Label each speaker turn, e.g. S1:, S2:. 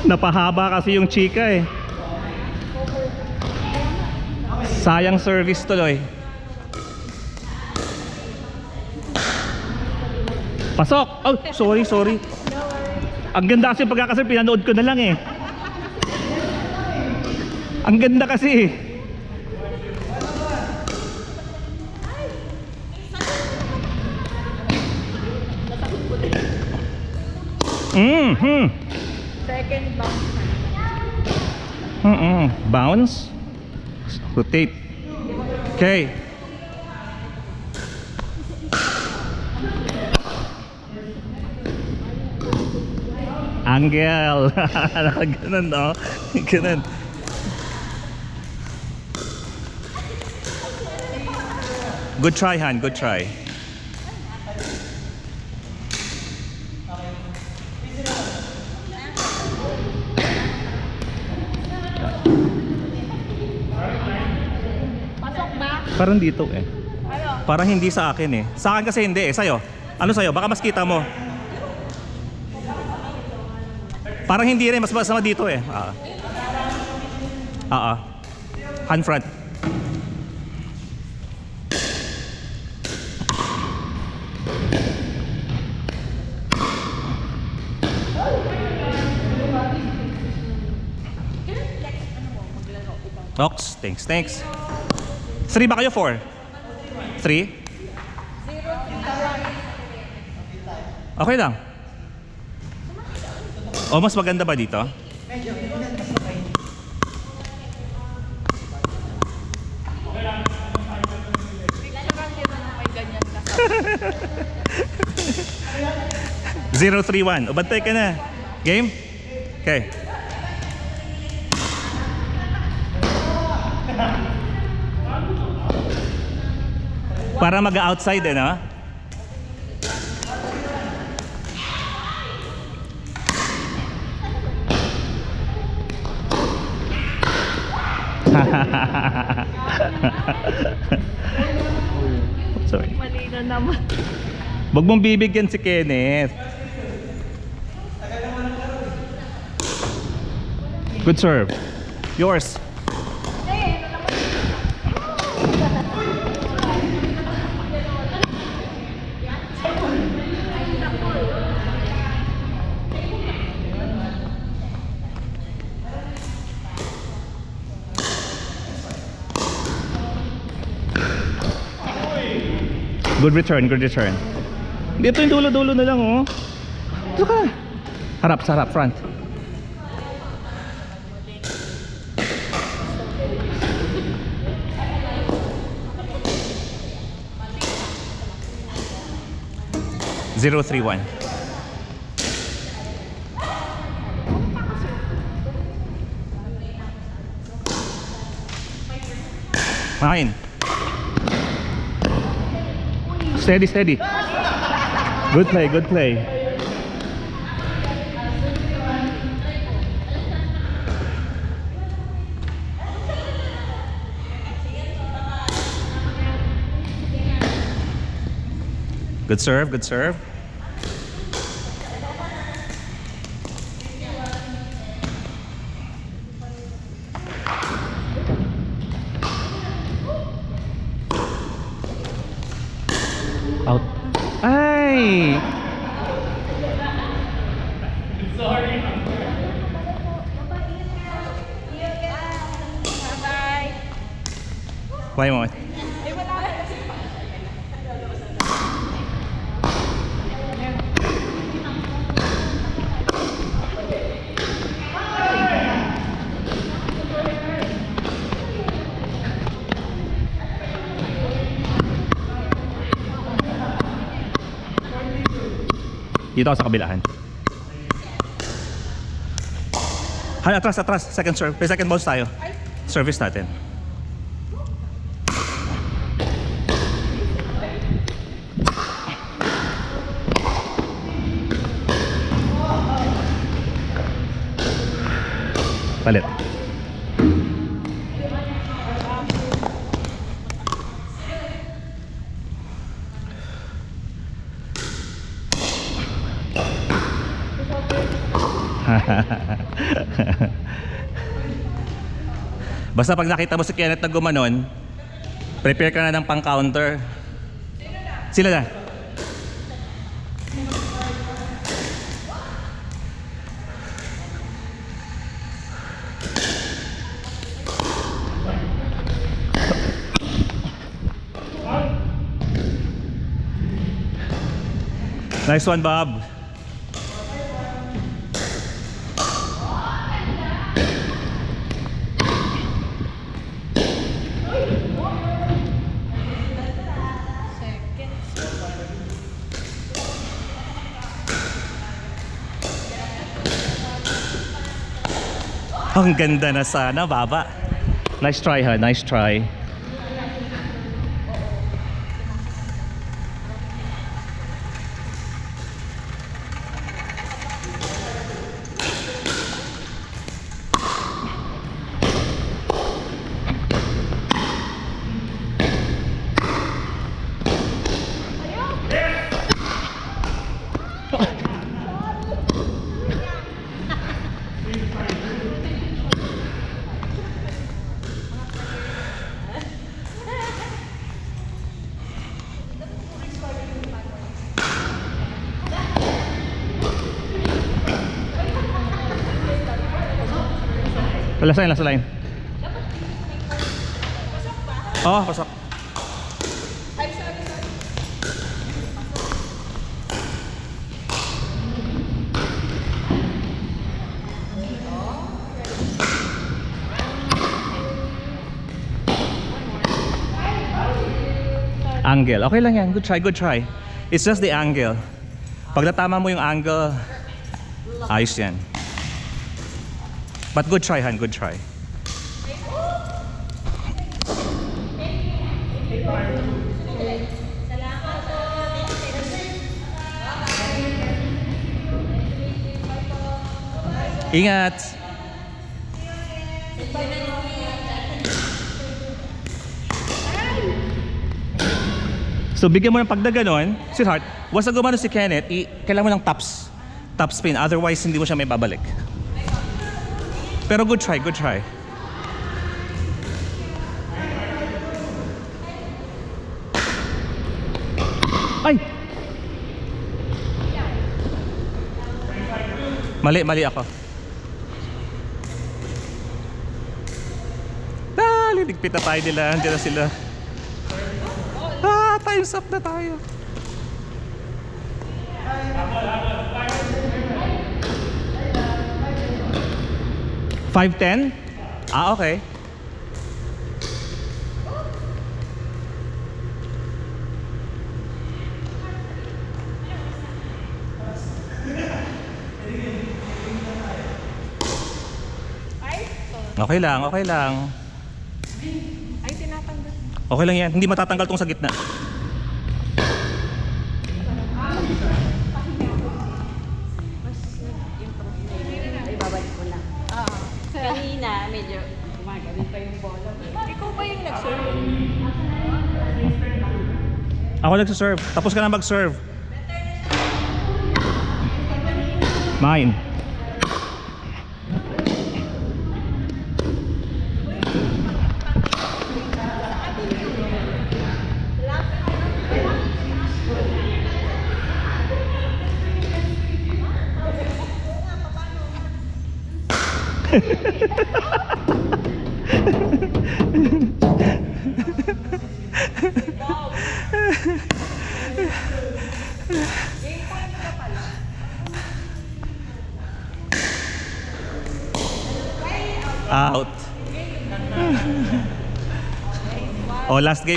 S1: Napahaba kasi yung chika eh. Sayang service tuloy. Pasok! Oh, sorry. Ang ganda kasi pagkakasal, pinanood ko na lang eh. Ang ganda kasi eh.
S2: Second bounce.
S1: Bounce. Rotate. Okay. Angel. Ganun, no? Ganun. Good try, Han. Good try.
S2: Pasok ba?
S1: Parang dito eh.
S2: Ano?
S1: Parang hindi sa akin eh. Sa akin kasi hindi eh. Sa'yo. Ano sa'yo? Baka mas kita mo. Parang hindi rin. Mas masama dito eh. Hand front. Ox, thanks. 3 ba kayo? 4? 3? Okay lang. O, mas maganda ba dito?
S2: May ganyan ka.
S1: 0-3-1. O, bantay ka na. Game? Okay. Para mag-outside eh, no? Sorry.
S2: Mali na naman.
S1: Wag mong bibigyan si Kenneth. Good serve. Yours. Good return. Dito yung dulo-dulo na lang, oh. Dito ka. Harap, front. Zero, 3-1. Main. Steady. Good play. Good serve. Out. Ay!
S2: Sorry. Bye-bye.
S1: Play mo. Dito ako sa kabilaan. Atras. Second serve. May second bounce tayo. Service natin. Palit. Basta pag nakita mo si Kenneth na gumanon, prepare ka na ng pang-counter. Sila na. Nice one, Bob. Ang ganda na sana, baba. Nice try, ha? Nice try. Last line, last line. Oh, pasok. Angle. Okay lang yan. Good try, good try. It's just the angle. Pag natama mo yung angle, ayos yan. But good try, Han. Good try. Ingat. So bigyan mo ng pagdaganon, sweetheart. Once na gumano si Kenneth, kailangan mo ng top spin. Otherwise, hindi mo siya may babalik. Pero good try, good try. Ay! Mali ako. Ligpit na tayo nila. Hindi na sila. Time's up na tayo. $5.10? Okay. Okay lang, okay lang.
S2: Ay, tinatanggal.
S1: Okay lang yan. Hindi matatanggal tong sa gitna.
S3: Ibabalik ko lang.
S2: Oo.
S3: Kanina, medyo gumagaling pa yung bola.
S2: Ikaw ba yung nag-serve?
S1: Ako nagsaserve. Tapos ka na mag-serve. Mine. Out. Oh, last game.